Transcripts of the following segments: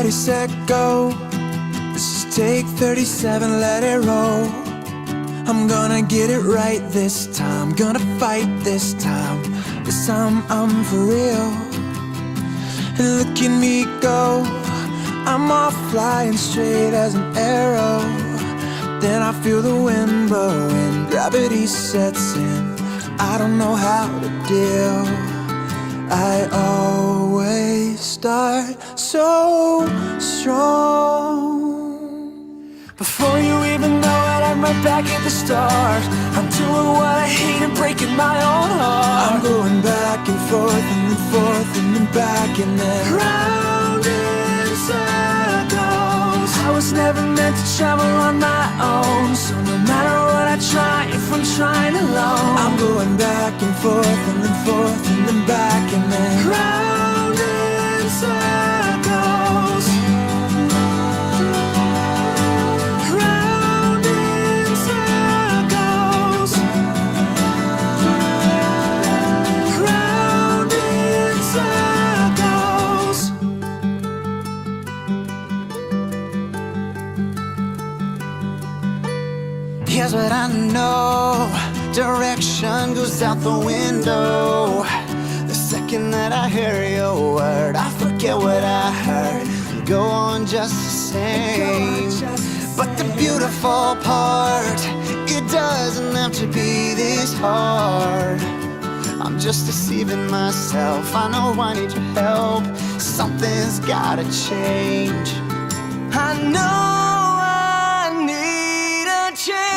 ready, set, go. This is take 37, let it roll. I'm gonna get it right this time, gonna fight this time. This time I'm for real. And look at me go, I'm off flying straight as an arrow. Then I feel the wind blowing, gravity sets in. I don't know how to deal. I always start so strong. Before you even know it, I'm right back at the start. I'm doing what I hate and breaking my own heart. I'm going back and forth and then forth and then back and then round in circles. I was never meant to travel on my own, so no matter what I try, if I'm trying alone, I'm going back and forth and then forth and then back and then round in circles. Round in circles. Round in circles. Here's what I know, direction goes out the window. The second that I hear your word, I forget what I heard, go on just the same. But the beautiful part, it doesn't have to be this hard. I'm just deceiving myself, I know I need your help. Something's gotta change. I know change,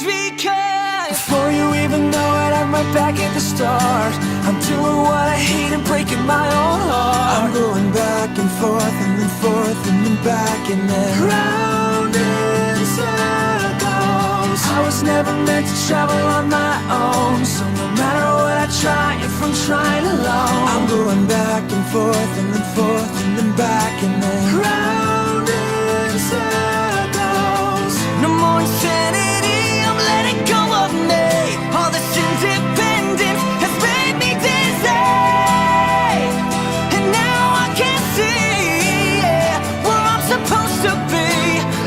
because before you even know it, I'm right back at the start. I'm doing what I hate and breaking my own heart. I'm going back and forth and then forth and then back and then round in circles. I was never meant to travel on my own, so no matter what I try, if I'm trying alone, I'm going back and forth and then forth and then back and then round in circles. No more insanity, I'm letting go of me. All this independence has made me dizzy, and now I can see, yeah, where I'm supposed to be.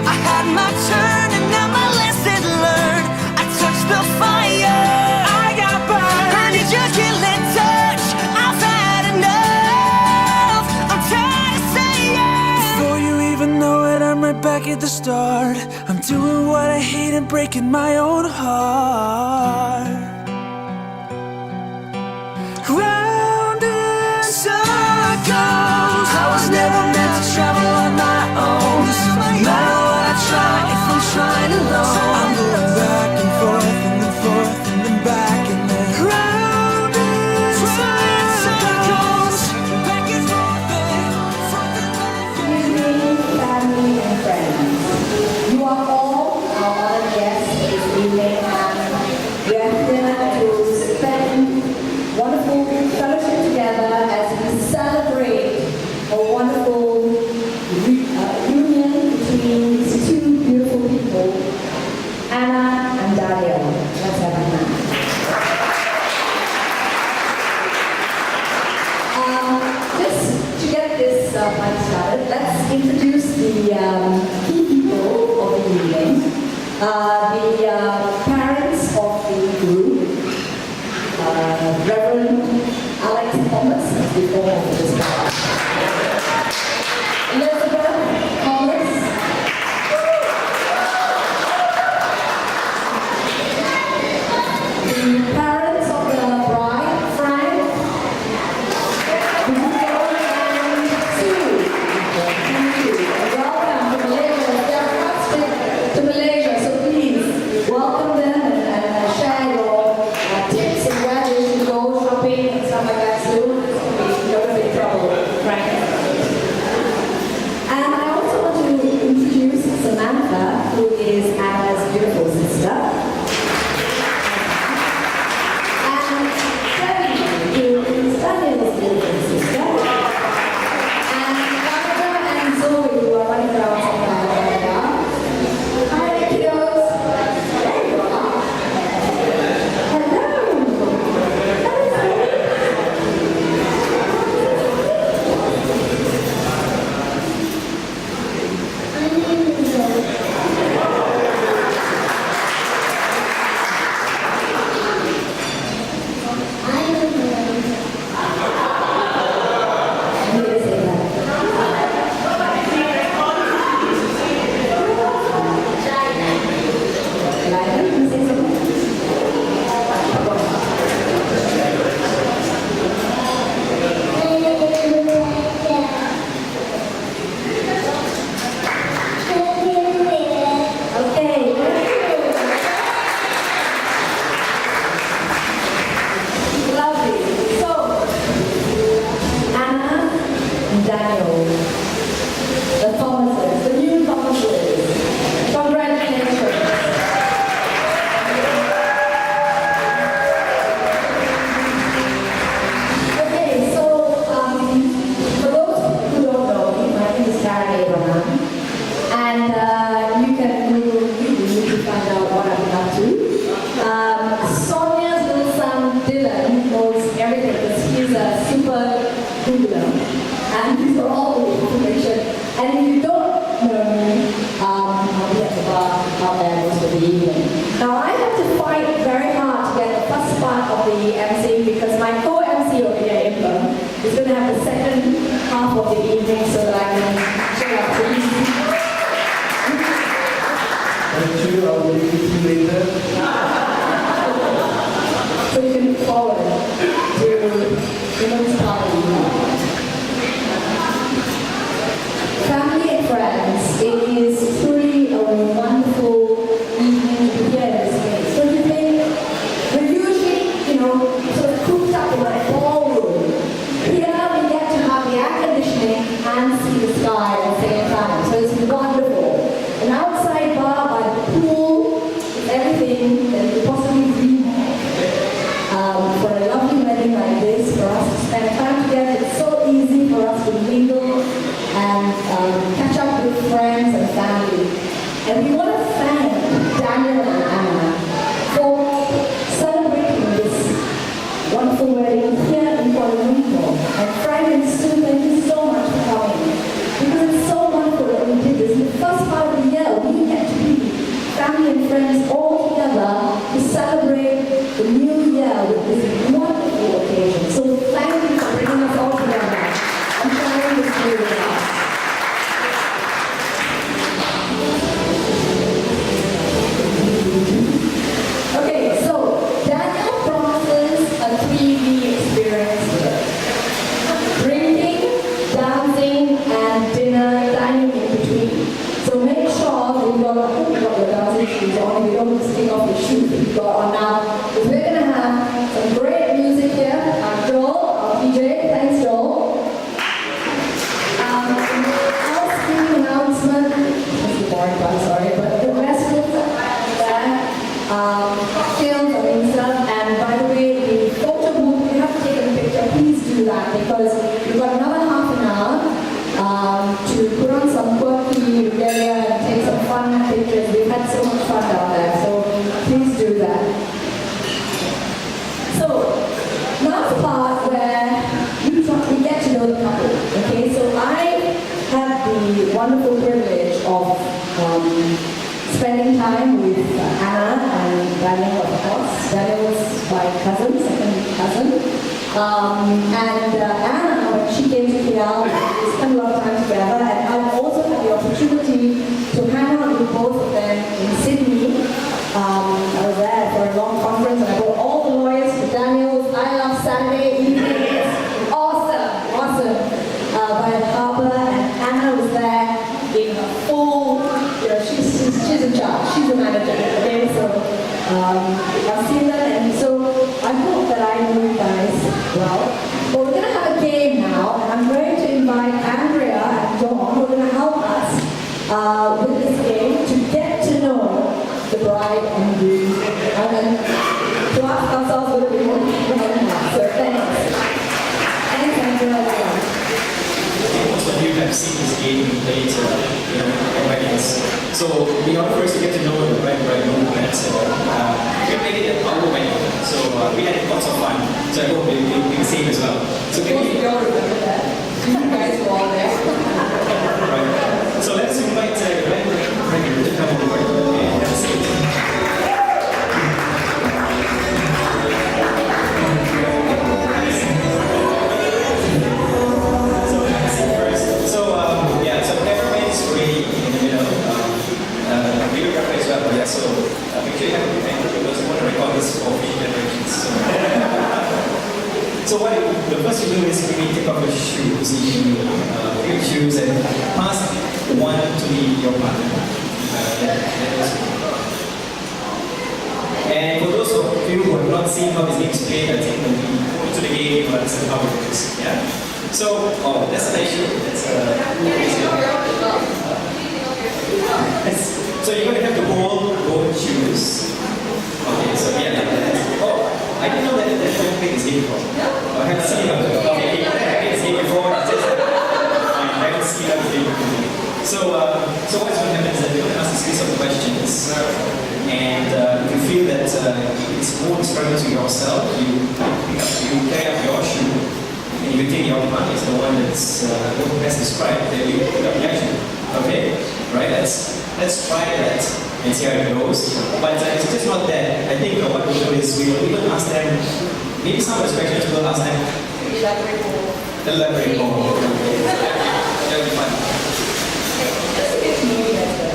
I had my turn and now my lesson learned. I touched the fire, I got burned. I need your killing touch, I've had enough. I'm tired of saying, before you even know it, I'm right back at the start. I'm doing what I hate and breaking my own heart. Round in circles. I was never meant to travel on my own, so no matter what I try, if I'm trying alone, I'm going back and forth and then forth and then back and then round in circles. Back and forth and forth and back. Good evening, family and friends. You are all our other guests this evening, and we are but Google them. And these are all the information. And if you don't know me, I'll be at the bar out there most of the evening. Now I had to fight very hard to get the first part of the MC because my co-MC over here, Imran, is going to have the second half of the evening so that I can check out please. Thank you, I'll leave you later. So you can look forward to Imran's party. Family and friends, it is truly a wonderful evening to be here in this space. So you think, we're usually, sort of cooped up in a ballroom. Here we get to have the air conditioning and see the sky at the same time. So it's wonderful. An outside bar by the pool is everything that you could possibly dream of. For a lovely wedding like this, for us to spend time together, it's so easy for us to mingle and catch up with friends and family. And we want to thank Daniel and Anna for celebrating this wonderful wedding here in Kuala Lumpur. And Frank and Sue, thank you so much for coming. Because it's so wonderful that we did this. In the first part of the year, we get to be family and friends all together to celebrate the new year with this wonderful occasion. So thank you for bringing us all together and sharing this day with us. Okay, so Daniel promises a 3D experience here. Drinking, dancing, and dinner, dining in between. So make sure you've got your dancing shoes on, you don't just take off your shoes that you've got on now. Because we're going to have some great music here. Joel, our DJ, thanks Joel. Housekeeping announcement, that's the boring part, sorry, but the restrooms are there. Films are being served, and by the way, the photo booth, if you have to take a picture, please do that because we've got another half an hour to put on some quirky regalia and take some fun pictures. We've had so much fun down there, so please do that. So, now the part where we get to know the couple. Okay, so I had the wonderful privilege of spending time with Anna and Daniel, of course. Daniel was my cousin, second cousin. And Anna, when she came to KL, we spent a lot of time together. And I've also had the opportunity to hang out with both of them in Sydney. I was there for a long conference and I brought all the lawyers to Daniel's I Love Saturday evenings. Awesome. By the harbour, and Anna was there in her full, she's in charge, she's the manager. Okay, so I've seen them, and so I hope that I know you guys well. But we're going to have a game now, and I'm going to invite Andrea and Dawn, who are going to help us with this game to get to know the bride and groom, and then to ask ourselves whether we want to keep them or not. So thanks. Thanks, Andrea. Most of you have seen this game played at weddings. So in order for us to get to know the bride and groom, we played it at our wedding. So we had lots of fun. So I hope you'll be the same as well. So can we all remember that? You guys were all there. Right. So let's invite the bride and groom to come over and have a seat. So make sure you have a good angle because we want to record this for future generations. So what the first you do is maybe take off your shoes, your shoes, and pass one to your partner. And for those of you who have not seen how this game is played, I think when we go into the game, you understand how it works. Yeah. So, that's an issue. So you're going to have to hold both shoes. Okay, so yeah, like that. Oh, I didn't know that you haven't played this game before. I haven't seen it. Okay, you haven't played this game before. It's just I haven't seen this game before. So what's going to happen is that we're going to ask a series of questions. And if you feel that it's more inspiring to yourself, you carry up your shoe and if you think your partner is the one that's best described, then you put up reaction. Okay? Right? Let's try that and see how it goes. But it's just not that. I think what we'll do is we will even ask them, maybe some of the questions we'll ask them. Elaborate more. That'll be fun. Just to get to know you better.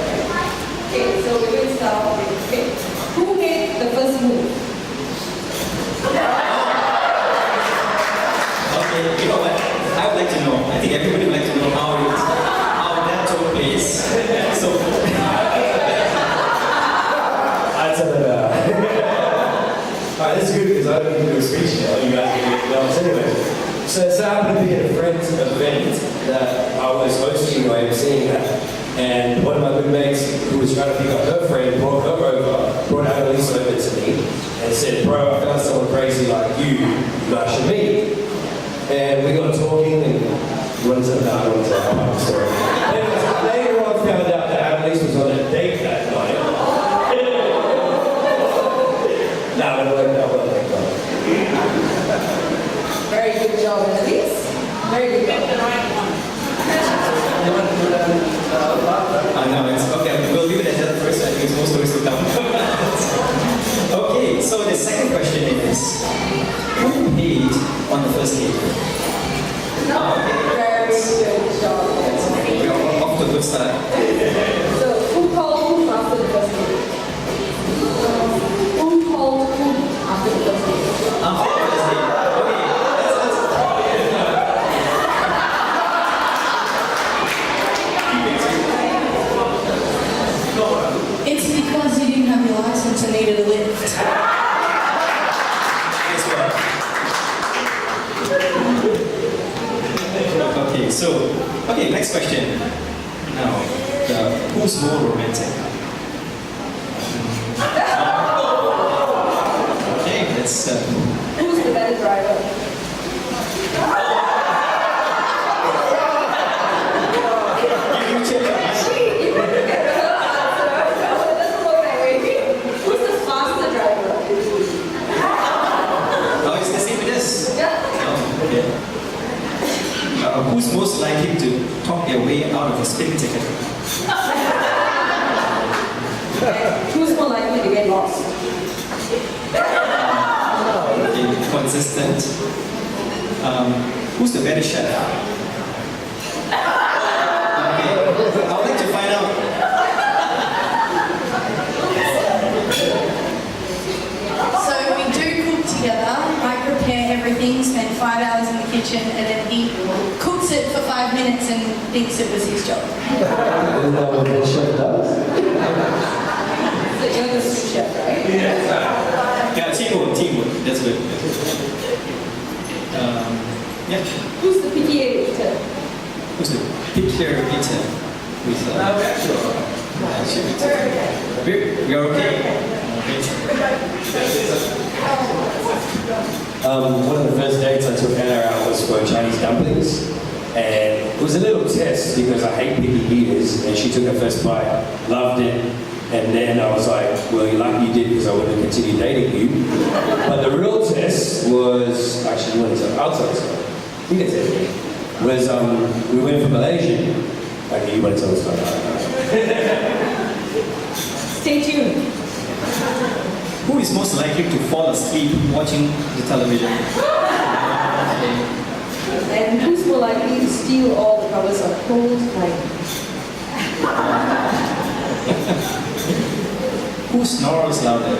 Okay, so we're going to start with, okay, who made the first move? Okay, you know what? I would like to know. I think everybody would like to know how that took place. So I tell it Alright, this is good because I don't do a speech now. You guys can get notes anyway. So it happened to be at a friend's event that I was hosting or emceeing that. And one of my good mates who was trying to pick up her friend brought Annalise over to me and said, bro, I found someone crazy like you guys should meet. And we got talking and you want to tell that? I don't want to tell that story. Later on found out that Annalise was on a date that night. Nah, it worked out well, thank God. Very good job, Annalise. Very good job. no, it's okay. We'll leave it at that first. I think it's more stories to come. Okay, so the second question is, who paid on the first date? Very good job. We're off to a good start. So, who called who after the first date? Who called who after the first date? After the first date. Okay, It's because you didn't have your license and needed a lift. Guess what? Okay, next question. Now, who's more romantic? Okay, let's. Who's the better driver? You check your answer. You can get her answer. No, it doesn't work that way. Who's the faster driver? Oh, it's the same with this. Yeah. Oh, okay. Who's most likely to talk their way out of a speeding ticket? Who's more likely to get lost? Okay, consistent. Who's the better chef? Okay, I would like to find out. So we do cook together. I prepare everything, spend 5 hours in the kitchen, and then he cooks it for 5 minutes and thinks it was his job. Isn't that what the chef does? So you're the sous chef, right? Yeah, teamwork. That's good. Yeah. Who's the PTA eater? Who's the picture eater? With we're okay. One of the first dates I took Anna out was for Chinese dumplings, and it was a little test because I hate picky eaters, and she took her first bite, loved it, and then I was like, well, you're lucky you did because I wouldn't have continued dating you. But the real test was, actually, what is it? I'll tell you something. You can tell me. Was, we went for Malaysia. Okay, you want to tell us about that. Stay tuned. Who is most likely to fall asleep watching the television? And who's more likely to steal all the covers of cold night? Who snores louder?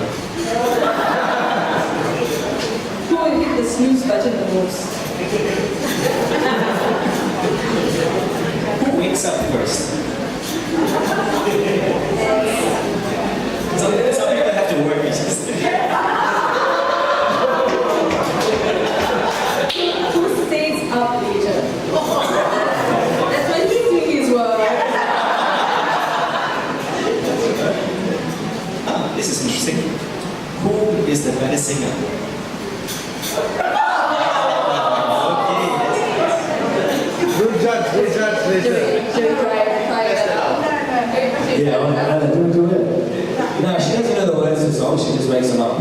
Who will hit the snooze button the most? Who wakes up first? Some people have to work. Who stays up later? That's when he's doing his work. This is interesting. Who is the better singer? We'll judge later. Should we try it out? Yeah, do it. No, she doesn't know the words of the song, she just makes them up.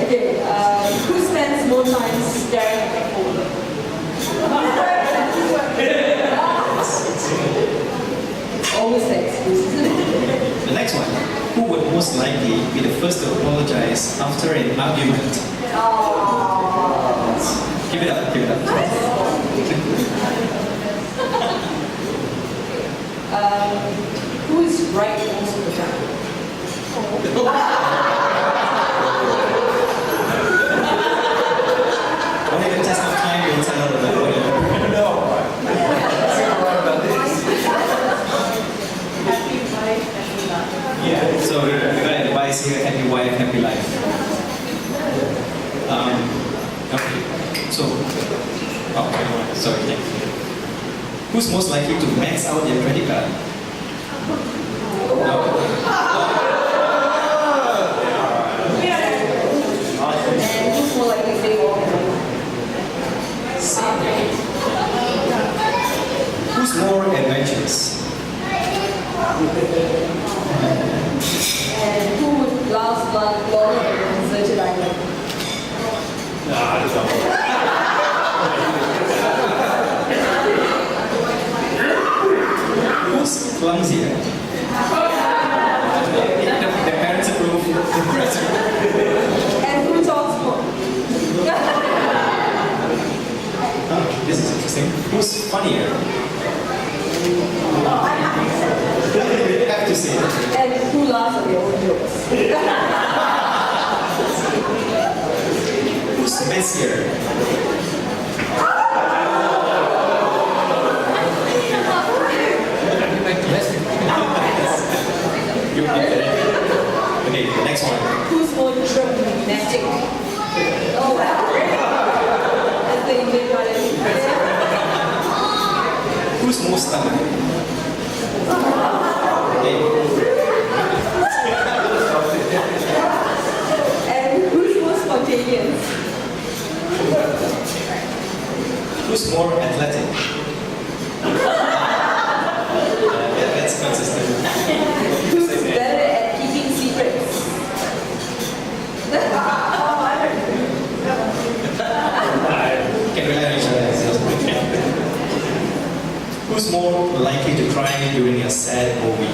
Okay, who spends more time staring at my phone. Always the excuse, isn't it? The next one. Who would most likely be the first to apologize after an argument? Give it up, give it up. Who is right most of the time? Only the test of time will tell that. No. Happy wife, happy life. Yeah. So we got advice here, happy wife, happy life. Okay. So, sorry, thank you. Who's most likely to max out their credit card? No. And who's more likely to say walk? Who's more adventurous? And who would last longer than a deserted island? Nah, I don't. Who's clumsier? The parents approve. The parents approve. And who talks more? Oh, this is interesting. Who's funnier? You have to say it. And who laughs at their own jokes? Who's messier? You did it. Okay, next one. Who's more dramatic? Oh wow. That's the Indian one. Who's more stubborn? Okay. And who's more spontaneous? Who's more athletic? Yeah, that's consistent. Who's better at keeping secrets? Can rely on each other. Who's more likely to cry during a sad movie?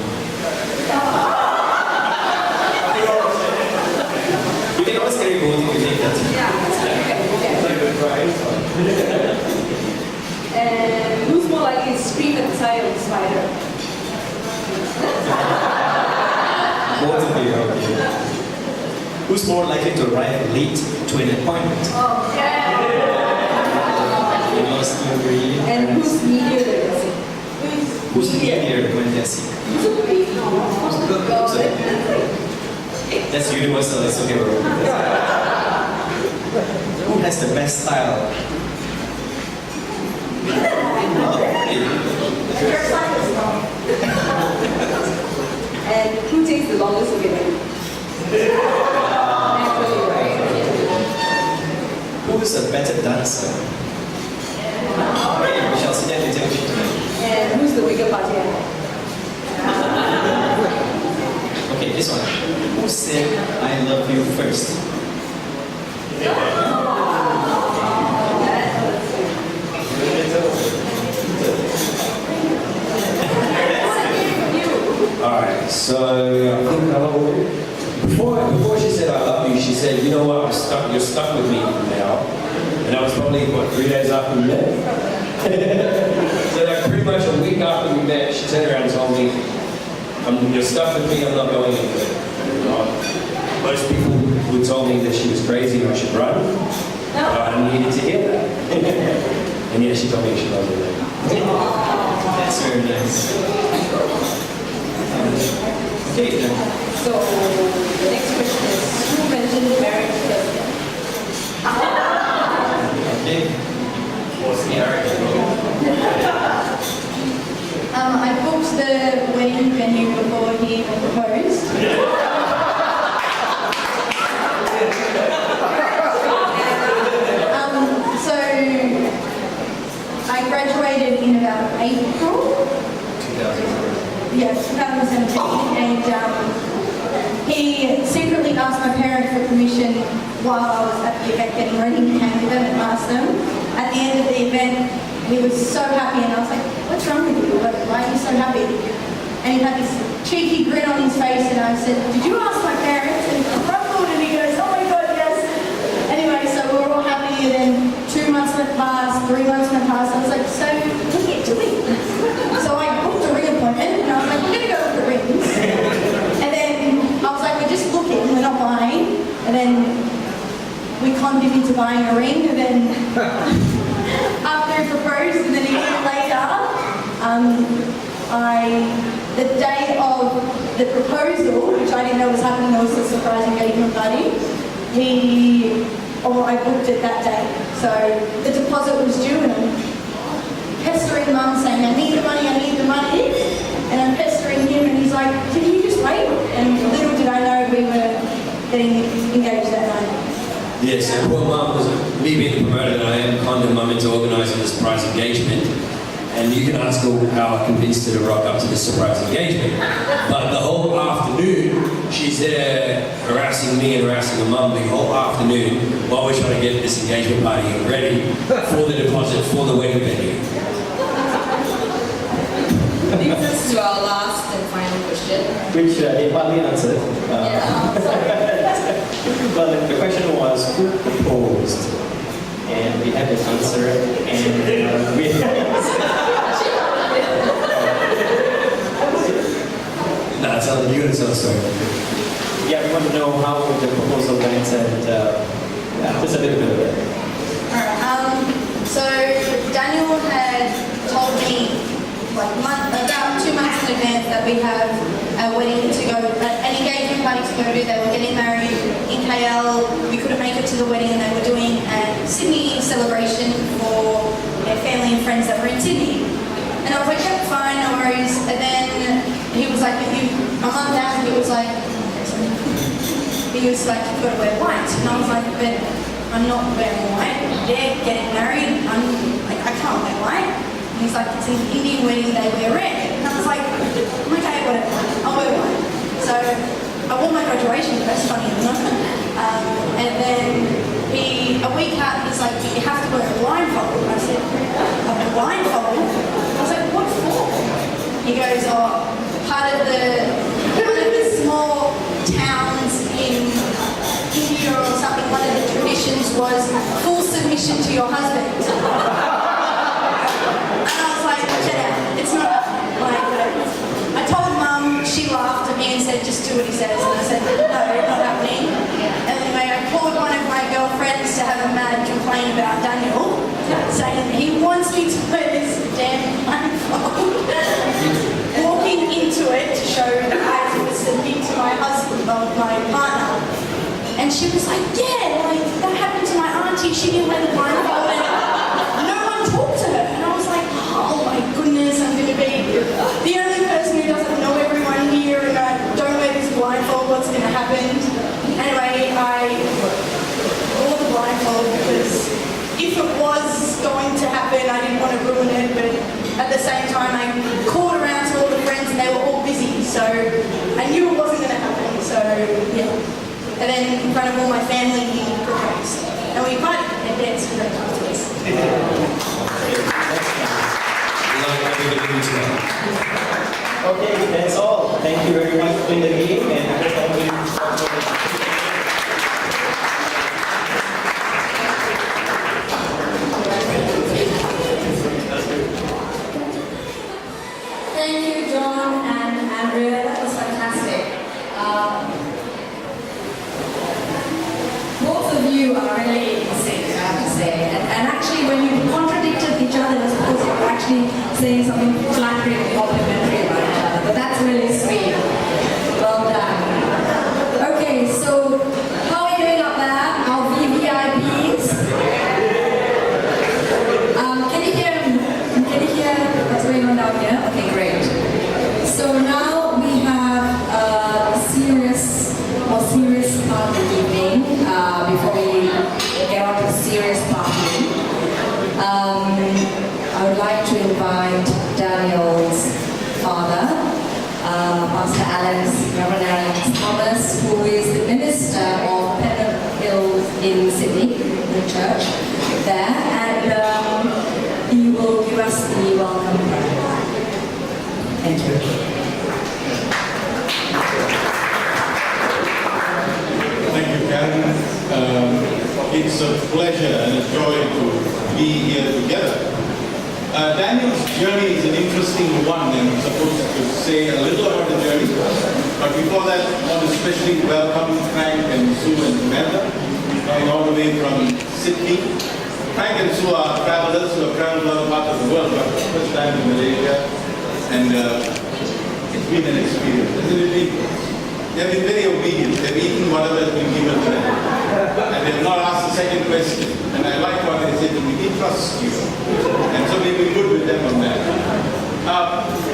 You can always carry both if you think that. And who's more likely to scream at the sight of a spider? Both of you, okay. Who's more likely to arrive late to an appointment? You lost your agree. And who's needier than the Who's needier when they're sick? That's universal, it's okay, bro. Who has the best style? And who takes the longest to get married? Actually, right? Who's a better dancer? Okay, we shall see that later. And who's the bigger party animal? Okay, this one. Who said I love you first? Alright, so I think before she said I love you, she said, you know what, you're stuck with me now. And that was probably, 3 days after we met? So like pretty much a week after we met, she turned around and told me, you're stuck with me, I'm not going anywhere. Most people would tell me that she was crazy and I should run. I needed to hear that. And yeah, she told me she loved me. That's very nice. Okay, then. So, the next question is, who mentioned marriage first? Okay. I booked the wedding venue before he even proposed. So I graduated in about April. 2017, and he secretly asked my parents for permission while I was at the event getting ready, came with them and asked them. At the end of the event, he was so happy, and I was like, "What's wrong with you? Why are you so happy?" And he had this cheeky grin on his face, and I said, "Did you ask my parents?" And he rumbled, and he goes, "Oh my God, yes." Anyway, so we were all happy, and then 2 months went past, 3 months went past. I was like, "So what are you doing?" So I booked a ring appointment, and I was like, "We're gonna go with the rings." And then I was like, "We're just looking, we're not buying." And then we conned him into buying a ring, and then after he proposed, and then a year later, the day of the proposal, which I didn't know was happening, there was a surprise engagement party. I booked it that day. So the deposit was due, and I'm pestering Mum saying, "I need the money, I need the money." And I'm pestering him, and he's like, "Can you just wait?" And little did I know we were getting engaged that night. Yeah, so poor Mum was me being the promoter that I am, conned Mum into organising this surprise engagement. And you can ask her how I convinced her to rock up to this surprise engagement. But the whole afternoon, she's there harassing me and harassing her mum the whole afternoon while we're trying to get this engagement party ready for the deposit for the wedding venue. Brings us to our last and final question. Which they partly answered. Well, the question was, who proposed? And we had the answer, and we Nah, you gotta tell the story. yeah, we want to know how the proposal went, and just a little bit of it. Alright, so Daniel had told me about 2 months in advance that we have a wedding to go, an engagement party to go to. They were getting married in KL. We couldn't make it to the wedding, and they were doing a Sydney celebration for their family and friends that were in Sydney. And I was like, "Yeah, fine, no worries." And then he was like, my mum down, he was like, "You've got to wear white." And I was like, "But I'm not wearing white. They're getting married. I can't wear white." And he's like, "It's an Indian wedding, they wear red." And I was like, "Okay, whatever, I'll wear white." So I wore my graduation dress, funny enough. And then a week out, he's like, "You have to wear a blindfold." I said, "A blindfold?" I was like, "What for?" He goes, "Oh, part of the small towns in India or something, one of the traditions was full submission to your husband." And I was like, "Get out, it's not like that." I told Mum, she laughed at me and said, "Just do what he says." And I said, "No, not happening." And anyway, I called one of my girlfriends to have a mad complaint about Daniel, saying he wants me to wear this damn blindfold, walking into it to show that I was submitting to my husband, my partner. And she was like, "Yeah, that happened to my auntie. She didn't wear the blindfold, and no one talked to her." And I was like, "Oh my goodness, I'm going to be the only person who doesn't know everyone here, and I don't wear this blindfold. What's going to happen?" Anyway, I wore the blindfold because if it was going to happen, I didn't want to ruin it, but at the same time, I called around to all the friends, and they were all busy, so I knew it wasn't going to happen. So yeah. And then in front of all my family, he proposed. And we partied and danced and went afterwards. Okay, that's all. Thank you very much for playing the game, and I hope you. Thank you, John and Andrea. That was fantastic. Both of you are really in sync, I have to say. And actually, when you contradicted each other, it was because you were actually saying something flattering and complimentary about each other. But that's really sweet. Well done. Okay, so how are we doing up there? Our VVIPs? Can you hear what's going on down here? Okay, great. So now we have a serious part of the evening before we get on to serious party. I would like to invite Daniel's father, Pastor Reverend Alex Thomas, who is the minister of Pennant Hills in Sydney, the church there, and he will give us the welcome prayer. Thank you. Thank you, Karen. It's a pleasure and a joy to be here together. Daniel's journey is an interesting one, and I'm supposed to say a little about the journey. But before that, I want to especially welcome Frank and Sue and Samantha, coming all the way from Sydney. Frank and Sue are travelers who have traveled to other parts of the world, but first time in Malaysia, and it's been an experience, isn't it? They've been very obedient. They've eaten whatever has been given to them. And they've not asked the second question. And I like what they said to me, we trust you. And so we've been good with them on that.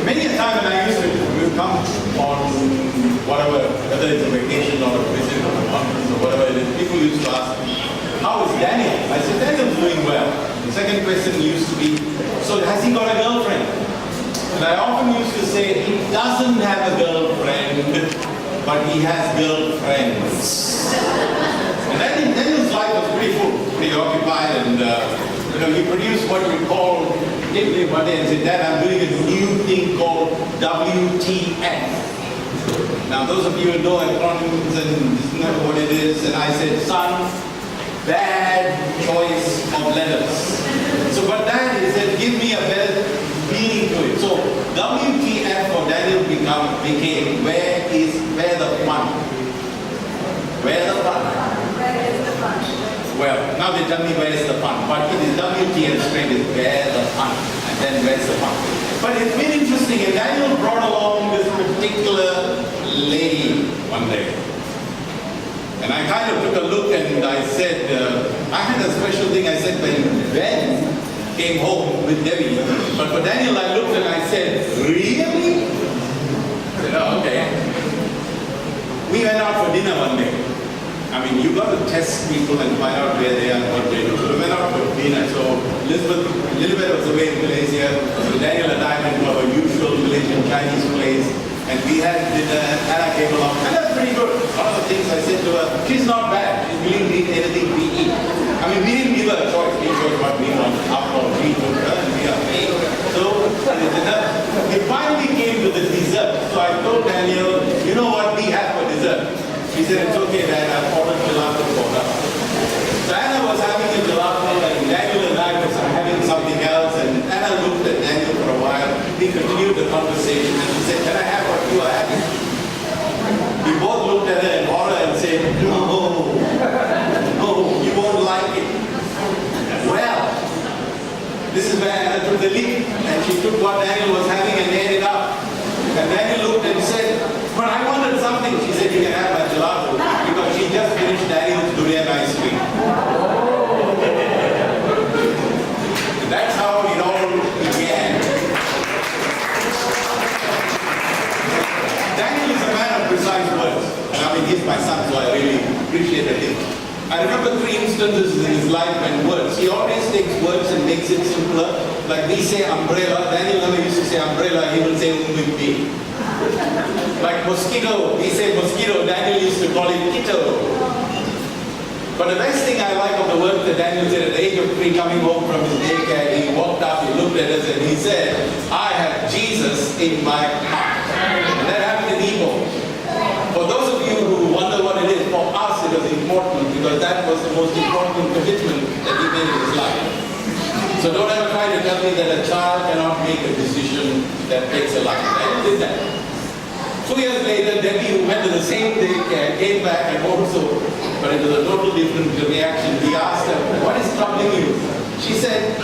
Many a time when I used to come on whatever, whether it's a vacation or a visit or a conference or whatever it is, people used to ask me, how is Daniel? I said, Daniel's doing well. The second question used to be, so has he got a girlfriend? And I often used to say, he doesn't have a girlfriend, but he has girlfriends. And then his life was pretty full, pretty occupied, and he produced what we call, came to me one day and said, Dad, I'm doing a new thing called WTF. Now those of you who know acronyms and know what it is, and I said, son, bad choice of letters. So but Dad, he said, give me a better meaning to it. So WTF for Daniel became where the fun? Where the fun? Where is the fun? Well, now they tell me where is the fun, but it is WTF straight is where the fun, and then where's the fun. But it's been interesting, and Daniel brought along this particular lady one day. And I kind of took a look and I said, I had a special thing I said when Ben came home with Debbie. But for Daniel, I looked and I said, really? I said, oh, okay. We went out for dinner one day. I mean, you've got to test people and find out where they are and what they do. So we went out for dinner. So Elizabeth was away in Malaysia. So Daniel and I went to our usual Malaysian Chinese place. And we had dinner and Anna came along. And that's pretty good. One of the things I said to her, she's not bad. She's willing to eat anything we eat. I mean, we didn't give her a choice. We chose what we want. After all, we took her and we are paying. So we finally came to the dessert. So I told Daniel, you know what we have for dessert? She said, it's okay, Dad, I've ordered gelato for her. So Anna was having a gelato and Daniel and I was having something else, and Anna looked at Daniel for a while. We continued the conversation and she said, can I have what you are having? We both looked at her in horror and said, no, you won't like it. Well, this is where Anna took the lead, and she took what Daniel was having and ate it up. And Daniel looked and said, but I wanted something. She said, you can have my gelato, because she just finished Daniel's durian ice cream. That's how it all began. Daniel is a man of precise words. And I mean, he's my son, so I really appreciated him. I remember 3 instances in his life when words, he always takes words and makes it simpler. Like we say umbrella, Daniel never used to say umbrella, he would say umbi. Like mosquito, we say mosquito, Daniel used to call it kito. But the best thing I like of the work that Daniel said at the age of 3, coming home from his daycare, he walked up, he looked at us and he said, I have Jesus in my heart. And that happened in Igbo. For those of you who wonder what it is, for us it was important because that was the most important commitment that he made in his life. So don't ever try to tell me that a child cannot make a decision that takes a life. I did that. 2 years later, Debbie, who went to the same daycare, came back and also, but it was a total different reaction. We asked her, what is troubling you? She said,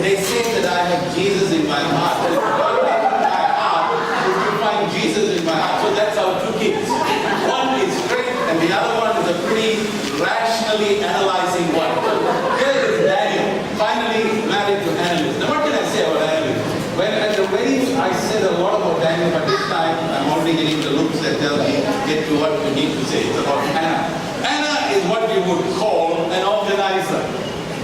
they say that I have Jesus in my heart. And if God is in my heart, you find Jesus in my heart. So that's our 2 kids. One is straight and the other one is a pretty rationally analyzing one. Here is Daniel, finally married to Annalise. Now what can I say about Annalise? When at the wedding, I said a lot about Daniel, but this time I'm already getting the looks that tell me get to what you need to say. It's about Anna. Anna is what you would call an organizer.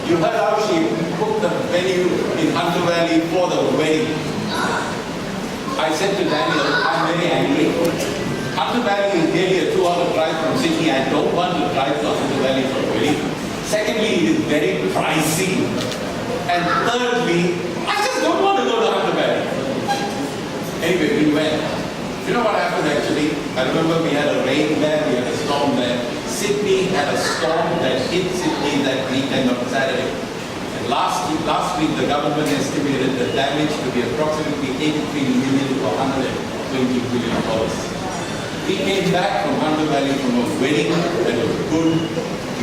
You heard how she booked the venue in Hunter Valley for the wedding. I said to Daniel, I'm very angry. Hunter Valley is nearly a 2-hour drive from Sydney. I don't want to drive to Hunter Valley for a wedding. Secondly, it is very pricey. And thirdly, I just don't want to go to Hunter Valley. Anyway, we went. You know what happened actually? I remember we had a rain there, we had a storm there. Sydney had a storm that hit Sydney that weekend on Saturday. And last week the government estimated the damage to be approximately $83 million to $120 billion. We came back from Hunter Valley from a wedding that was good.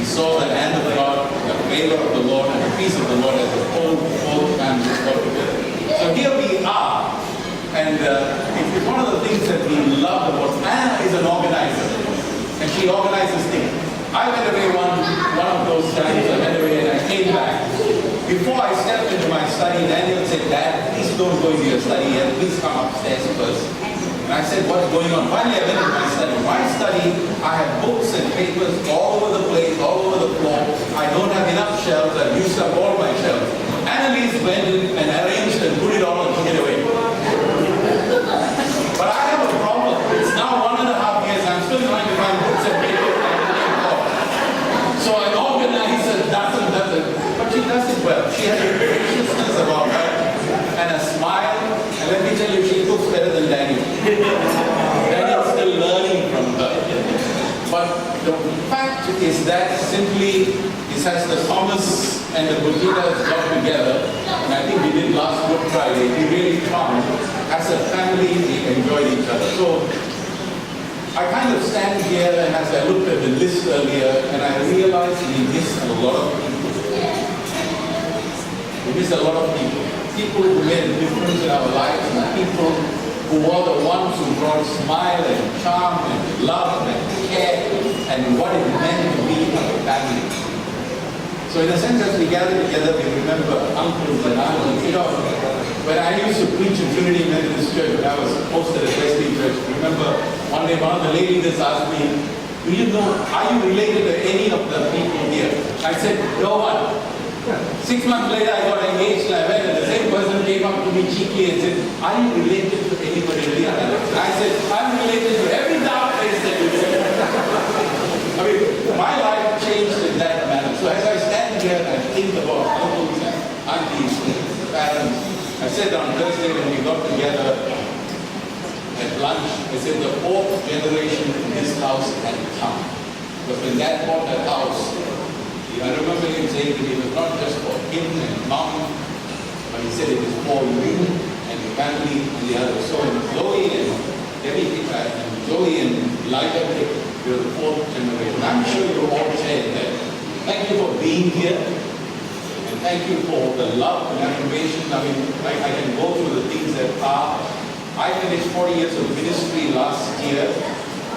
We saw the hand of God, the favor of the Lord, and the peace of the Lord as the whole family got together. So here we are. And it's one of the things that we love about Anna is an organizer. And she organizes things. I went away one of those times, I went away and I came back. Before I stepped into my study, Daniel said, Dad, please don't go into your study yet, please come upstairs first. And I said, what's going on? Finally I went into my study. My study, I have books and papers all over the place, all over the floor. I don't have enough shelves, I've used up all my shelves. Annalise went in and arranged and put it all and took it away. But I have a problem. It's now 1.5 years. I'm still trying to find books and papers and so I organize and does it. But she does it well. She has a graciousness about her and a smile. And let me tell you, she cooks better than Daniel. Daniel's still learning from her. But the fact is that simply it has the Thomas and the Buddhitas got together. And I think we did last Good Friday. We really found as a family, we enjoyed each other. So I kind of stand here and as I looked at the list earlier, and I realized we miss a lot of people. We miss a lot of people. People who made a difference in our lives, and people who were the ones who brought smile and charm and love and care and what it meant to be a family. So in a sense, as we gather together, we remember uncles and aunties. You know, when I used to preach in Trinity Methodist Church, when I was posted at Wesley Church, remember one day one of the ladies just asked me, do you know, are you related to any of the people here? I said, no one. 6 months later, I got engaged and I went, and the same person came up to me cheeky and said, are you related to anybody here? I said, I'm related to every dark place that you see. I mean, my life changed in that manner. So as I stand here and I think about uncles and aunties, parents, I said on Thursday when we got together at lunch, I said the 4th generation in this house had come. Because when Dad bought that house, I remember him saying that it was not just for him and Mom, but he said it was for you and your family and the others. So Zoe and Debbie and Zoe and Elijah, you're the 4th generation. I'm sure you all shared that. Thank you for being here. And thank you for the love and affirmation. I mean, I can go through the things that are. I finished 40 years of ministry last year.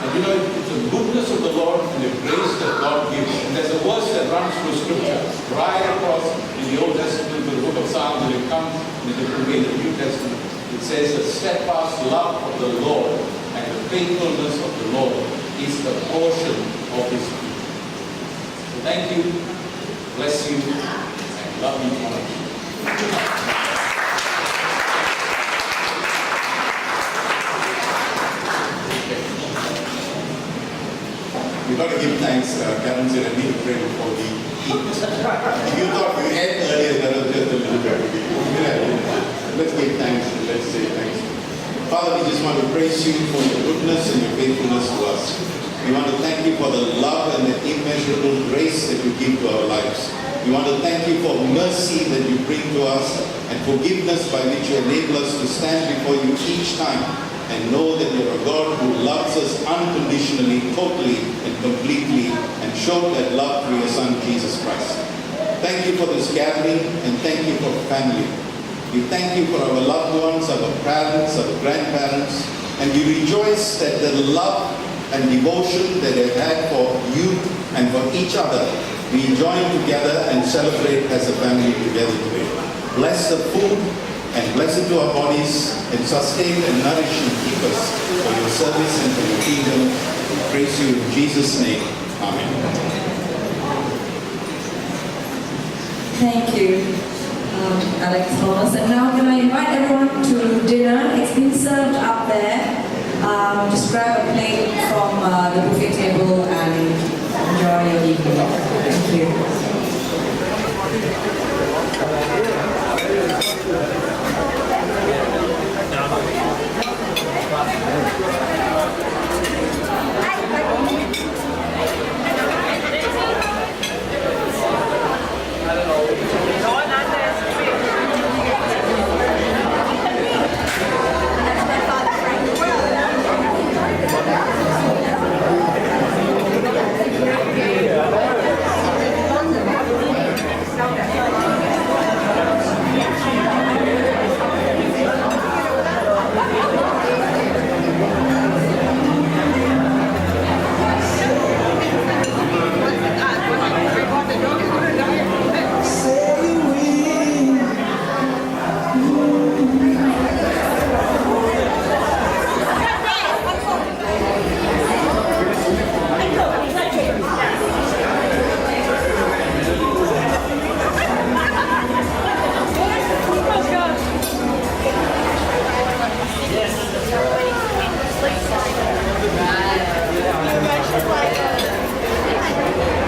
And you know, it's the goodness of the Lord and the grace that God gives. And there's a verse that runs through Scripture, right across in the Old Testament, to the book of Psalms, and it comes in a different way in the New Testament. It says, the steadfast love of the Lord and the faithfulness of the Lord is the portion of His people. So thank you, bless you, and love you all. We've got to give thanks. Karen said, I need to pray before we eat. You thought you ate earlier, that was just a little bit. Let's give thanks and let's say thanks. Father, we just want to praise you for your goodness and your faithfulness to us. We want to thank you for the love and the immeasurable grace that you give to our lives. We want to thank you for mercy that you bring to us and forgiveness by which you enable us to stand before you each time and know that you're a God who loves us unconditionally, totally and completely, and showed that love through your Son, Jesus Christ. Thank you for this gathering, and thank you for family. We thank you for our loved ones, our parents, our grandparents, and we rejoice that the love and devotion that they've had for you and for each other, we join together and celebrate as a family together today. Bless the food, and bless it to our bodies, and sustain and nourish and keep us for your service and for your kingdom. We praise you in Jesus' name. Amen. Thank you, Alex Thomas. And now can I invite everyone to dinner? It's been served up there. Just grab a plate from the buffet table and enjoy your evening. Thank you.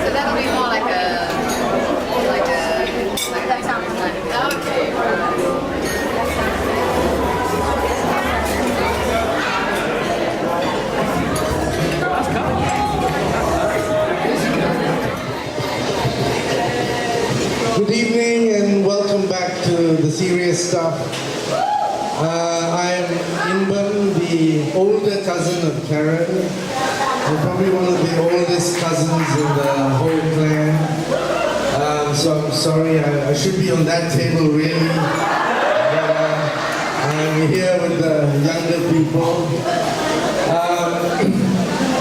So that'll be more like that sounds like, okay. Good evening and welcome back to the serious stuff. I am Inbam, the older cousin of Karen. I'm probably one of the oldest cousins in the whole clan. So I'm sorry, I should be on that table really. But I'm here with the younger people.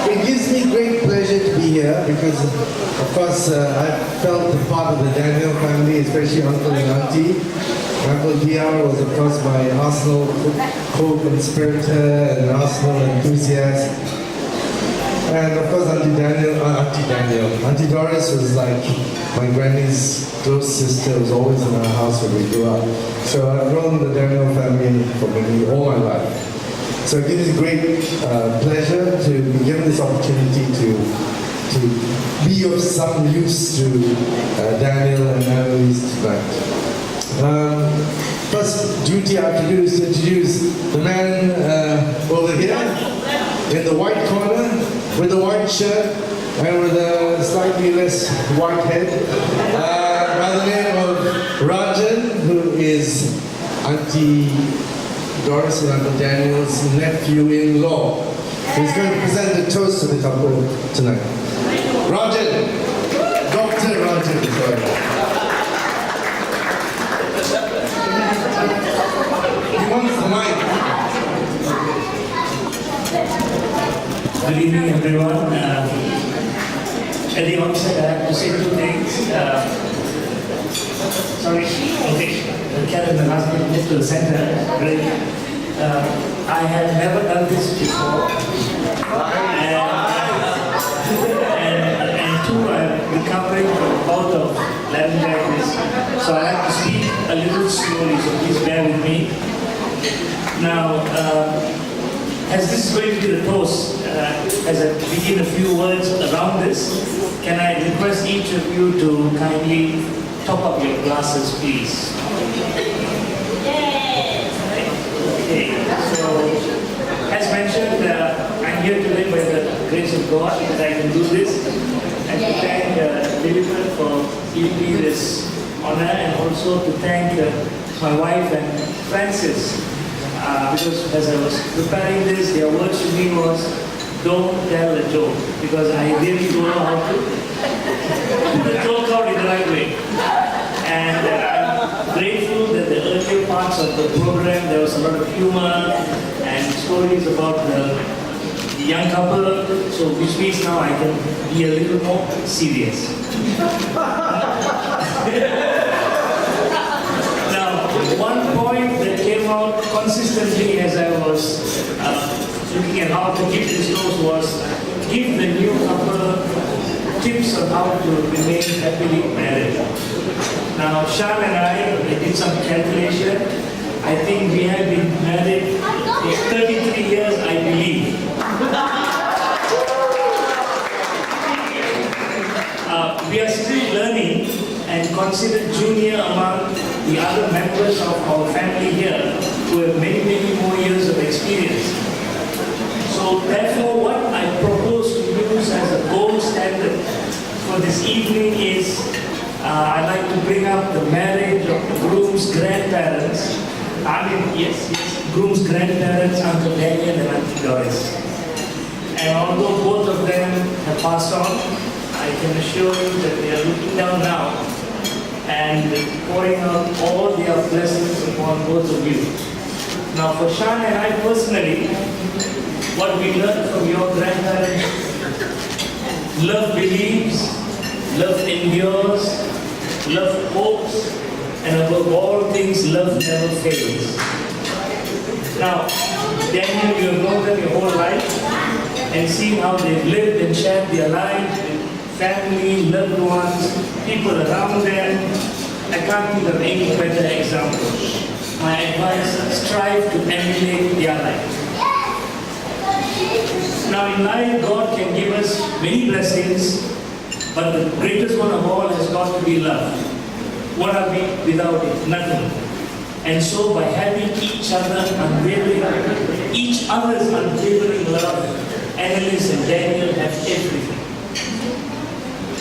It gives me great pleasure to be here because, of course, I felt a part of the Daniel family, especially Uncle and Auntie. Uncle DR was, of course, my Arsenal co-conspirator and an Arsenal enthusiast. And, of course, Auntie Doris was like my granny's close sister, was always in our house when we grew up. So I've known the Daniel family for maybe all my life. So it gives me great pleasure to be given this opportunity to be of some use to Daniel and Annalise tonight. First duty I have to do is to introduce the man over here in the white corner with the white shirt and with a slightly less white head by the name of Rajan, who is Auntie Doris and Uncle Daniel's nephew-in-law. He's going to present the toast to the couple tonight. Rajan! Dr. Rajan, sorry. He wants the mic. Good evening, everyone. At the onset, I have to say two things. Sorry, okay. Karen and husband move to the center. Great. I have never done this before. And two, I'm recovering from a bout of laryngitis. So I have to speak a little slowly, so please bear with me. Now, as this is going to be the toast, as I begin a few words around this, can I request each of you to kindly top up your glasses, please? Okay, so as mentioned, I'm here today by the grace of God that I can do this, and to thank Dilipur for giving me this honor, and also to thank my wife and Francis, because as I was preparing this, their words to me was, don't tell a joke, because I really don't know how to put the joke out in the right way. And I'm grateful that the earlier parts of the program, there was a lot of humor and stories about the young couple, so which means now I can be a little more serious. Now, one point that came out consistently as I was looking at how to give this toast was give the new couple tips on how to remain happily married. Now, Sean and I did some calculation. I think we have been married for 33 years, I believe. We are still learning and considered junior among the other members of our family here who have many, many more years of experience. So therefore, what I propose to use as a gold standard for this evening is I'd like to bring up the marriage of the groom's grandparents. Groom's grandparents, Uncle Daniel and Auntie Doris. And although both of them have passed on, I can assure you that they are looking down now and pouring out all their blessings upon both of you. Now for Shan and I personally, what we learned from your grandparents, love believes, love endures, love hopes, and above all things, love never fails. Now, Daniel, you have known them your whole life and seen how they've lived and shared their lives with family, loved ones, people around them. I can't think of any better example. My advice, strive to emulate their life. Now in life, God can give us many blessings, but the greatest one of all has got to be love. What are we without it? Nothing. And so by having each other's unwavering love, Annalise and Daniel have everything.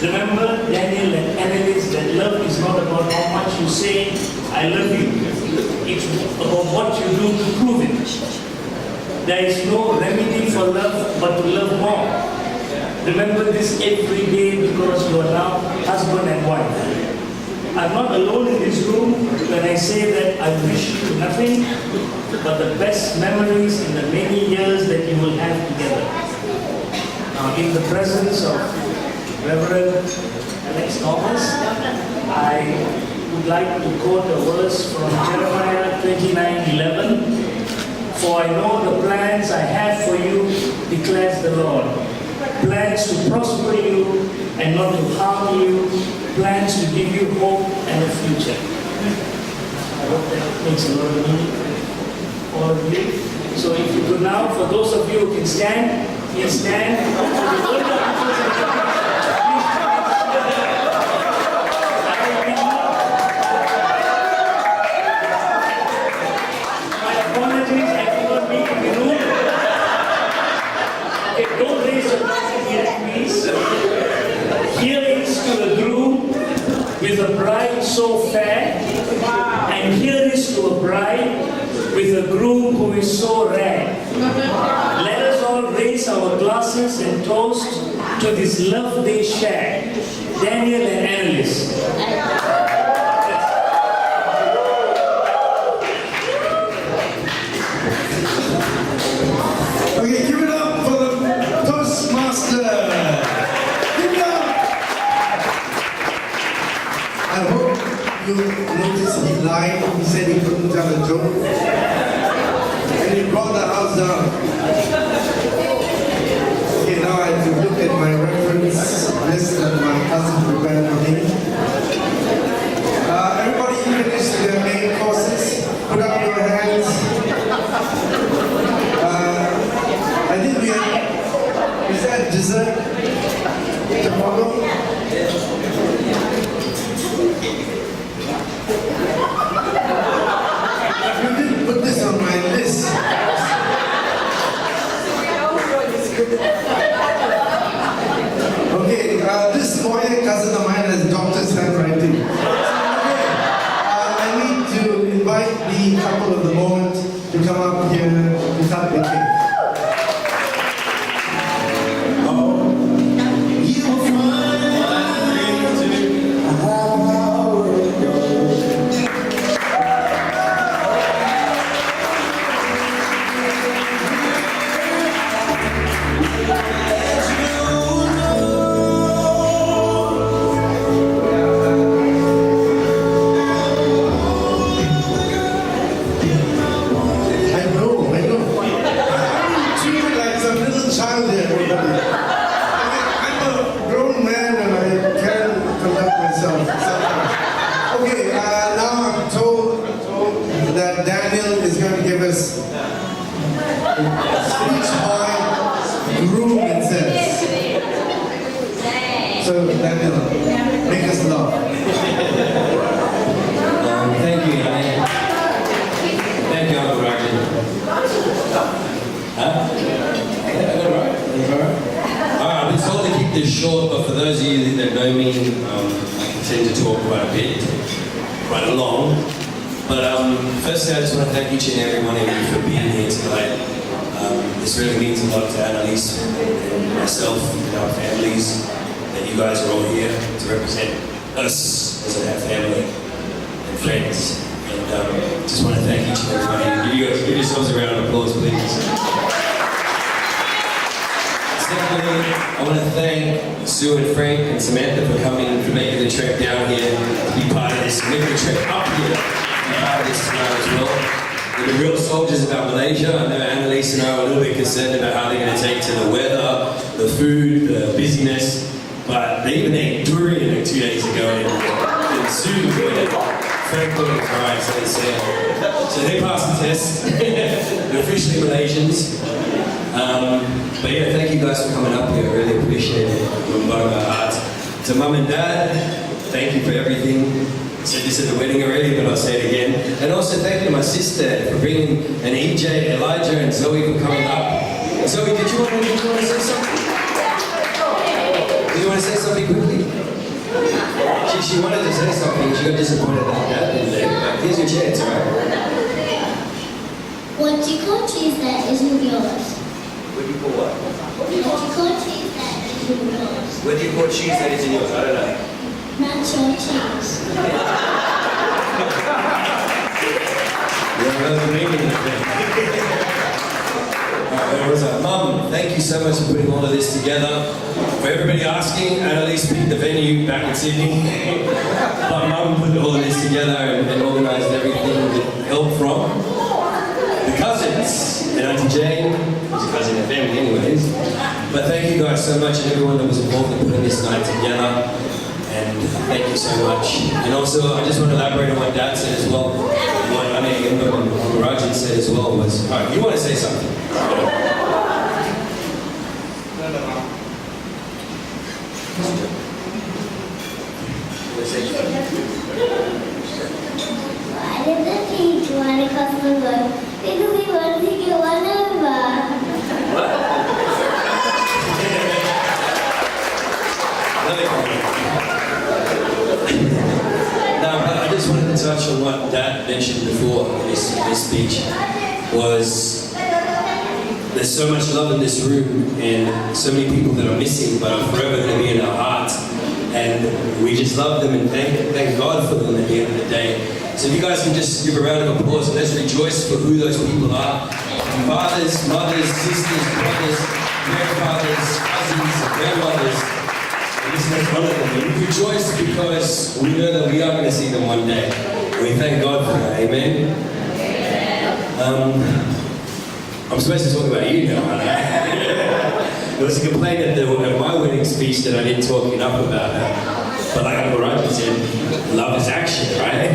Remember, Daniel and Annalise, that love is not about how much you say, I love you. It's about what you do to prove it. There is no remedy for love but to love more. Remember this every day because you are now husband and wife. I'm not alone in this room when I say that I wish you nothing but the best memories in the many years that you will have together. Now, in the presence of Reverend Alex Thomas, I would like to quote a verse from Jeremiah 29:11. For I know the plans I have for you, declares the Lord. Plans to prosper you and not to harm you, plans to give you hope and a future. I hope that makes a lot of meaning for all of you. So if you could now, for those of you who can stand, please stand. My apologies, I cannot be in the room. Okay, don't raise your glasses yet, please. Here is to the groom with a bride so fair, and here is to a bride with a groom who is so rare. Let us all raise our glasses and toast to this love they share, Daniel and Annalise. Okay, give it up for the Toastmaster. Give it up. I hope you noticed he lied. He said he couldn't tell a joke. And he brought the house down. Okay, now I have to look at my reference list that my cousin prepared for me. Everybody finished their main courses. Put up your hands. I think we have, is that dessert to follow? You didn't put this on my list. Okay, this lawyer cousin of mine has doctor's handwriting. Okay, I need to invite the couple of the moment to come up here to cut the cake. So, Daniel, tend to talk quite a bit, quite long. But firstly, I just want to thank each and every one of you for being here tonight. This really means a lot to Annalise and myself and our families that you guys are all here to represent us as our family and friends. And just want to thank each and every one of you. Give yourselves a round of applause, please. Secondly, I want to thank Sue and Frank and Samantha for coming and for making the trek down here to be part of this, and making the trek up here to be part of this tonight as well. They're the real soldiers about Malaysia. I know Annalise and I are a little bit concerned about how they're going to take to the weather, the food, the busyness, but they even ate durian 2 days ago in Sue. Frank couldn't cry, so they said. So they passed the test. They're officially Malaysians. But yeah, thank you guys for coming up here. I really appreciate it from the bottom of my heart. To Mum and Dad, thank you for everything. I said this at the wedding already, but I'll say it again. And also thank you to my sister for bringing an EJ, Elijah, and Zoe for coming up. Zoe, did you want to say something? Do you want to say something quickly? She wanted to say something. She got disappointed that Dad didn't there. But here's your chance, alright? What do you call cheese that isn't yours? What do you call what? What do you call cheese that isn't yours? What do you call cheese that isn't yours? I don't know. Nacho cheese. Mum, thank you so much for putting all of this together. For everybody asking, Annalise picked the venue back in Sydney. But Mum put all of this together and organised everything with help from the cousins and Auntie Jane, who's a cousin and family anyways. But thank you guys so much and everyone that was involved in putting this night together. And thank you so much. And also, I just want to elaborate on what Dad said as well. What Rajan said as well was, all right, you want to say something? Why did the pig want to cross the road? Because he wanted to get one over. What? No, but I just wanted to touch on what Dad mentioned before in his speech, was there's so much love in this room and so many people that are missing but are forever going to be in our hearts, and we just love them and thank God for them at the end of the day. So if you guys can just give a round of applause and let's rejoice for who those people are. Fathers, mothers, sisters, brothers, grandfathers, cousins, grandmothers. This is one of them. And we rejoice because we know that we are going to see them one day. And we thank God for that. Amen? I'm supposed to talk about you now, aren't I? There was a complaint at my wedding speech that I didn't talk enough about her. But like Rajan said, love is action, right?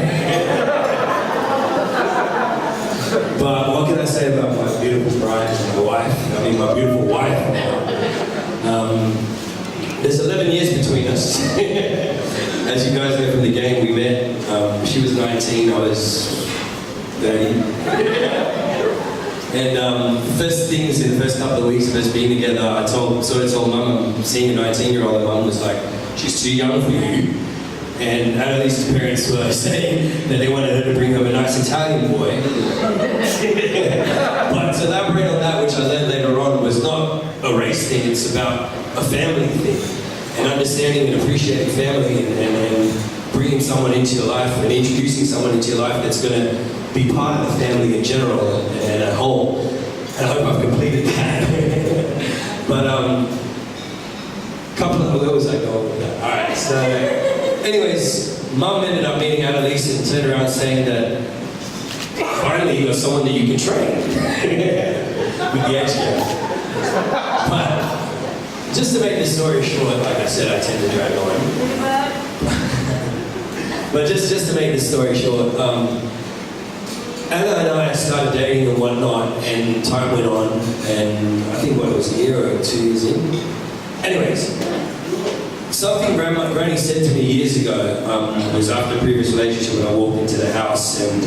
But what can I say about my beautiful bride and my wife? I mean, my beautiful wife now. There's 11 years between us. As you guys know from the game, we met. She was 19, I was 30. And first things in the first couple of weeks of us being together, I told Mum, I'm seeing a 19-year-old, and Mum was like, she's too young for you. And Annalise's parents were saying that they wanted her to bring home a nice Italian boy. But to elaborate on that, which I learned later on, was not a race thing, it's about a family thing. And understanding and appreciating family and bringing someone into your life and introducing someone into your life that's going to be part of the family in general and at home. And I hope I've completed that. But where was I going with that? Alright, so anyways, Mum ended up meeting Annalise and turned around saying that finally you got someone that you can train with the edge game. But just to make this story short, like I said, I tend to drag on. But just to make this story short, Anna and I started dating and whatnot, and time went on, and I think it was a year or 2 years in. Anyways, something Granny said to me years ago was after a previous relationship when I walked into the house, and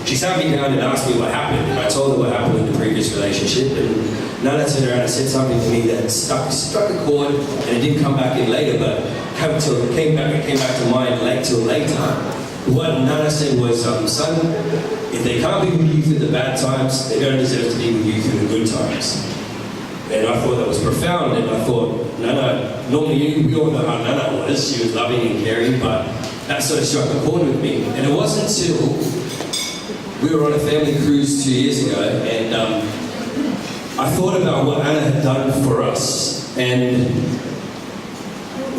she sat me down and asked me what happened, and I told her what happened in the previous relationship, and Nana turned around and said something to me that struck a chord, and it didn't come back in later, but came back to mind till later. What Nana said was, son, if they can't be with you through the bad times, they don't deserve to be with you through the good times. And I thought that was profound, and I thought, Nana, normally we all know how Nana was. She was loving and caring, but that sort of struck a chord with me. And it wasn't until we were on a family cruise 2 years ago, and I thought about what Anna had done for us, and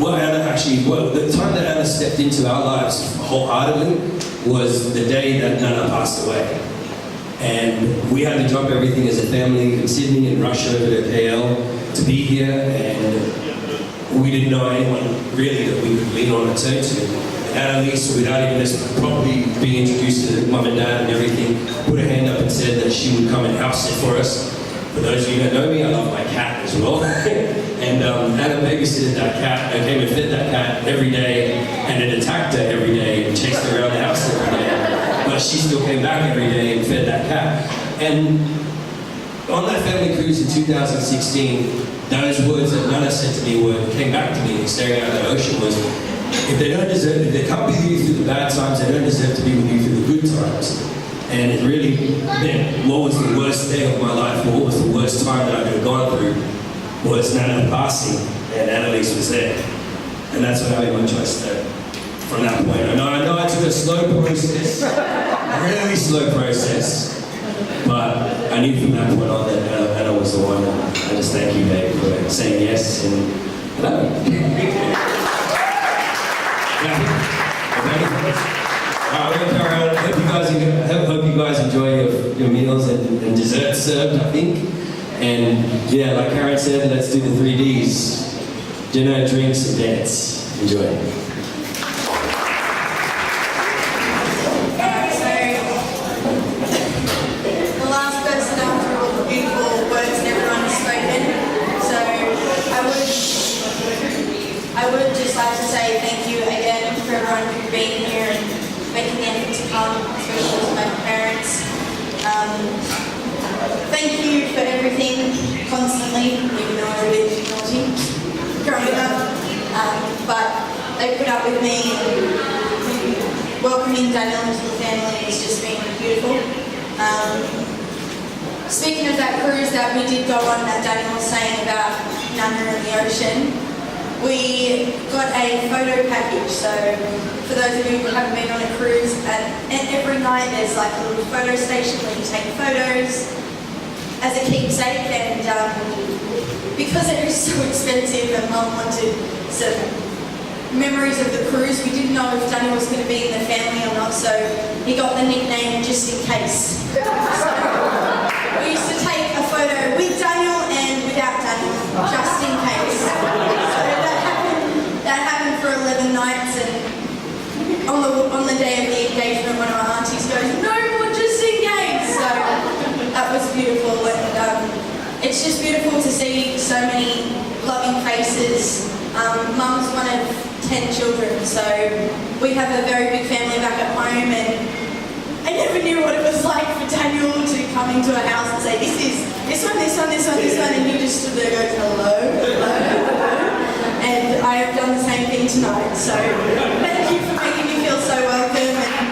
what Anna the time that Anna stepped into our lives wholeheartedly was the day that Nana passed away. And we had to drop everything as a family in Sydney and rush over to KL to be here, and we didn't know anyone really that we could lean on and turn to. And Annalise, without even us properly being introduced to mum and dad and everything, put her hand up and said that she would come and house sit for us. For those of you who don't know me, I love my cat as well. And Anna babysitted that cat, and came and fed that cat every day, and it attacked her every day and chased her around the house every day. But she still came back every day and fed that cat. And on that family cruise in 2016, those words that Nana said to me came back to me staring out at the ocean was, if they can't be with you through the bad times, they don't deserve to be with you through the good times. And it really meant what was the worst day of my life, or what was the worst time that I could have gone through, was Nana passing, and Annalise was there. And that's when I made my choice from that point. I know I took a slow process, a really slow process, but I knew from that point on that Anna was the one. I just thank you, babe, for saying yes, and hope you guys enjoy your meals and desserts served, I think. And yeah, like Karen said, let's do the 3Ds. Dinner, drinks, and dance. Enjoy. I would just like to say thank you again for everyone who's been here and making the effort to come, especially to my parents. Thank you for everything constantly, even though I was a bit naughty growing up. But they put up with me, and welcoming Daniel into the family has just been beautiful. Speaking of that cruise that we did go on, that Daniel was saying about Nana and the ocean, we got a photo package. So for those of you who haven't been on a cruise, every night there's like a little photo station where you take photos as a keepsake, and because it is so expensive and Mum wanted some memories of the cruise, we didn't know if Daniel was going to be in the family or not, so he got the nickname Just In Case. So we used to take a photo with Daniel and without Daniel, just in case. That happened for 11 nights, and on the day of the engagement, one of my aunties goes, "No more just in case." So that was beautiful, and it's just beautiful to see so many loving faces. Mum's one of 10 children, so we have a very big family back at home, and I never knew what it was like for Daniel to come into a house and say, this one, and he just stood there and goes, hello. And I have done the same thing tonight, so thank you for making me feel so welcome, and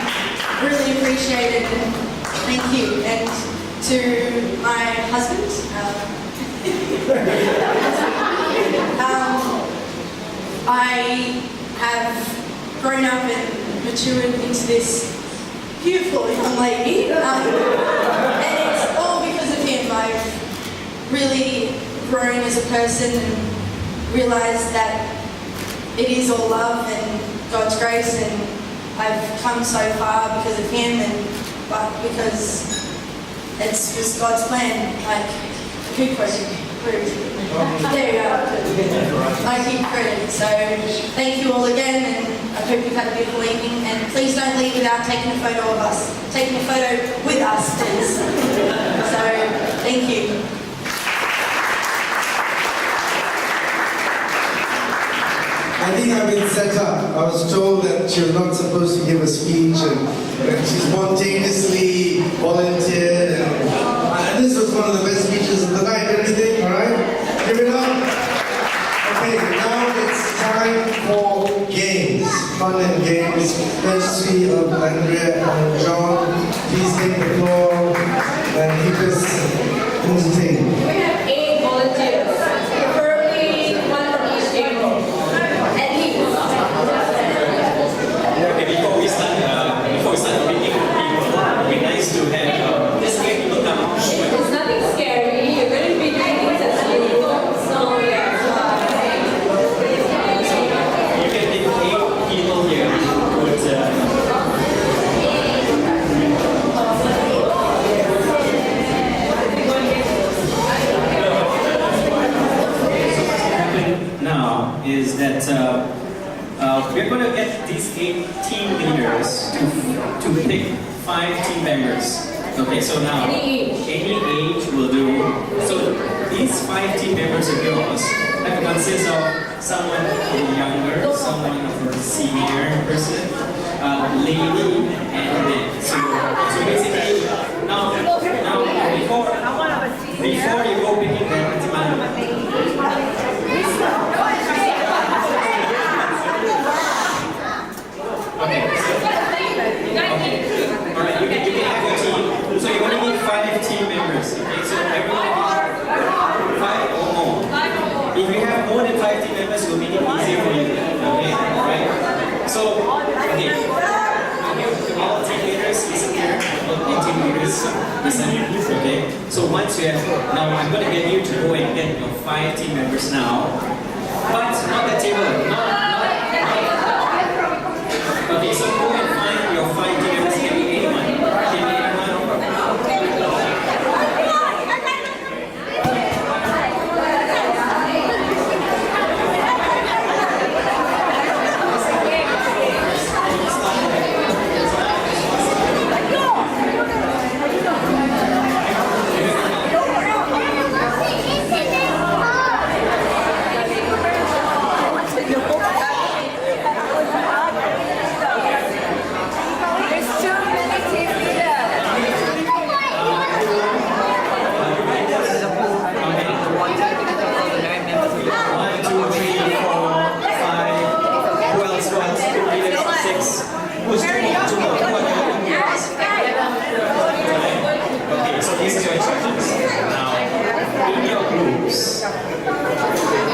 really appreciate it, and thank you. And to my husband, I have grown up and matured into this beautiful young lady, and it's all because of him. I've really grown as a person and realised that it is all love and God's grace, and I've come so far because of him, but because it's just God's plan. Like, who quoted? There you go. I keep credit. So thank you all again, and I hope you've had a beautiful evening. And please don't leave without taking a photo of us. Taking a photo with us, please. So thank you. I think I've been set up. I was told that you're not supposed to give a speech, and she spontaneously volunteered, and this was one of the best speeches of the night, don't you think? All right? Give it up. Okay, now it's time for fun and games, courtesy of Andrea and John. Please take the floor and keep us entertained. We have 8 volunteers, preferably one from each table. At least. Okay, before we start meeting people, it would be nice to have just 8 people come. It's nothing scary. You're going to be doing things at school. So, yeah. You can take 8 people here. Now is that we're going to get these 8 team leaders to pick 5 team members. Okay, so now any age will do. So these 5 team members of yours that consist of someone younger, someone of a senior person, lady, and man. So basically now before you go picking them, okay. Alright, you can have your team. So you're going to need 5 team members. Okay, so everyone 5 or more. If you have more than 5 team members, it will make it easier for you. Okay, alright. So, okay. All team leaders listen here. All team leaders listen here. Okay. So once you have, now I'm going to get you to go and get your 5 team members now. But not the table. Okay, so go and find your 5 team members. Can be anyone.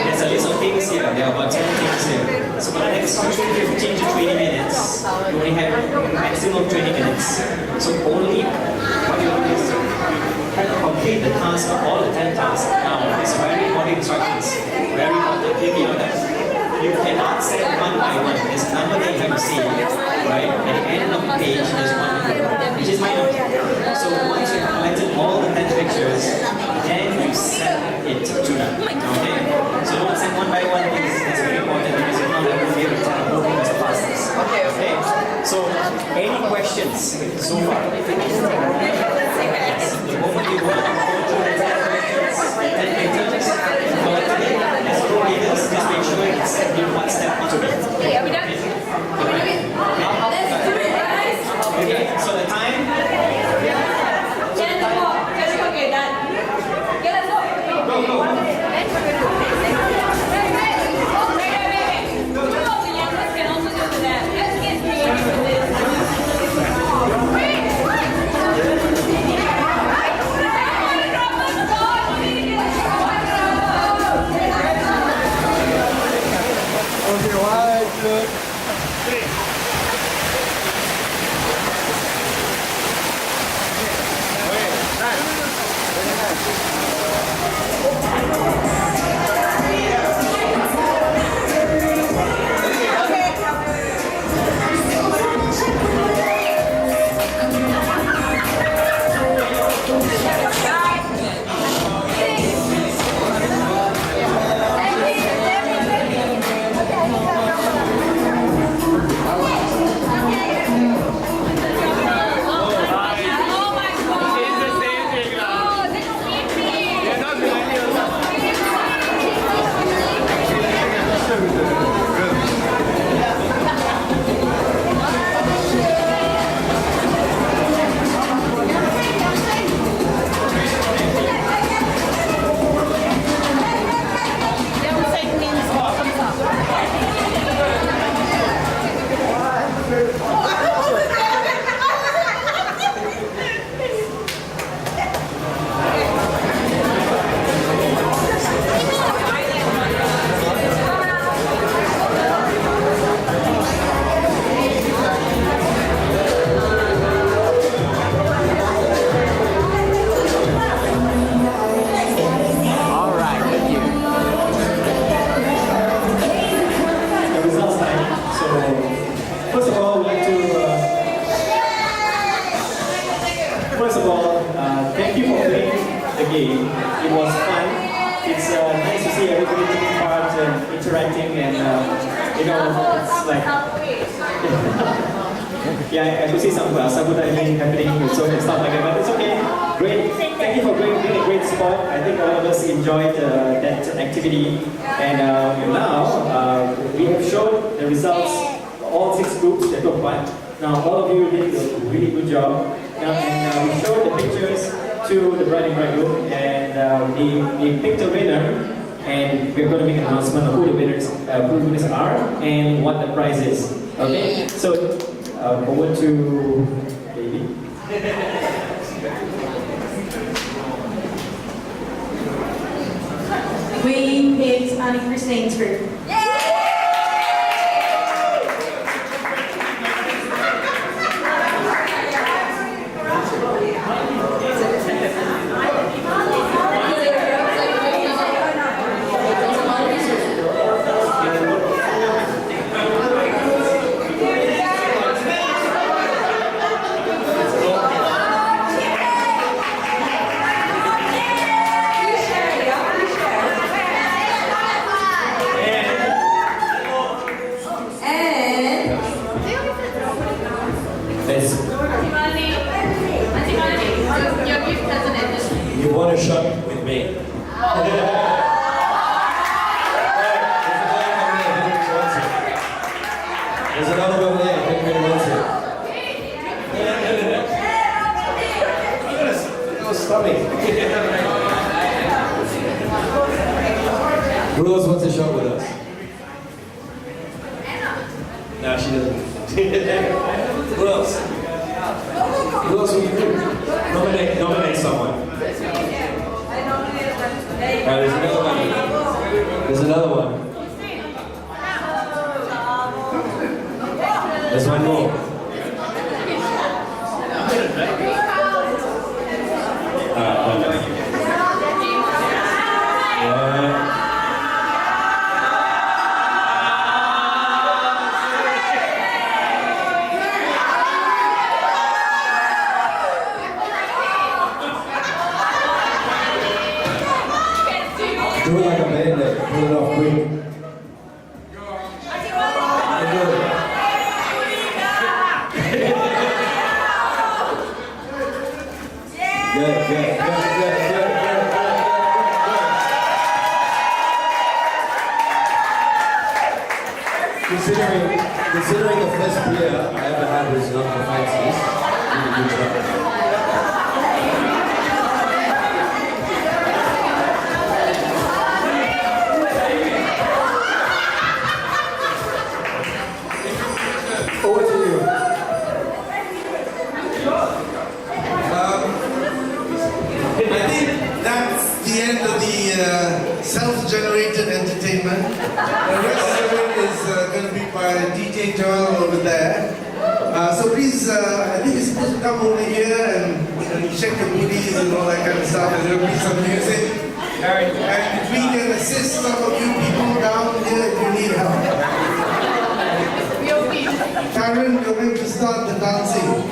There's a list of things here. There are about 10 things here. So for the next 15 to 20 minutes, you only have maximum 20 minutes. So only what you do is try to complete the task of all the 10 tasks. Now, it's very important instructions. Very important. You cannot set one by one. There's a number that you have to see, right? At the end of the page, there's one number, which is my number. So once you've collected all the 10 pictures, then you set it to them. Okay? So don't set one by one, please. That's very important because you're not able to be able to tell who is the fastest. Okay? So, any questions so far? Yes. The moment you want to go through the 10 questions, 10 pictures, collect it, as pro leaders, just make sure it's in one step into it. Okay, are we done? Okay, so the time? Okay, done. Yeah, let's go. Go. Two of the youngest can also do that. Let's get creative with this. Okay, 1, 2. The results time. So, first of all, thank you for playing the game. It was fun. It's nice to see everybody taking part and interacting, and it's like yeah, I could see some sabotaging happening, so and stuff like that. But it's okay. Great. Thank you for being a great sport. I think all of us enjoyed that activity, and now we have shown the results. All 6 groups that took part. Now all of you did a really good job. And we showed the pictures to the bride and bridegroom, and they picked a winner, and we're going to make an announcement of who the winners are and what the prize is. Okay, so over to Baby. We picked Annie Christine's group. You want a shot with me? There's another one there. I think really wants it. Oh, stomach. Who else wants a shot with us? No, she doesn't. Who else? Who else will you do? Nominate someone. There's another one. There's another one. There's one more. Do it like a band-aid. Pull it off quick. Good. Considering the first player I ever had was not the fanciest, really good job. Over to you. I think that's the end of the self-generated entertainment. The rest of it is going to be by DJ Joel over there. So please, I think you're supposed to come over here and check the booties and all that kind of stuff, and there'll be some music. And we can assist some of you people down here if you need help. Karen, you're going to start the dancing.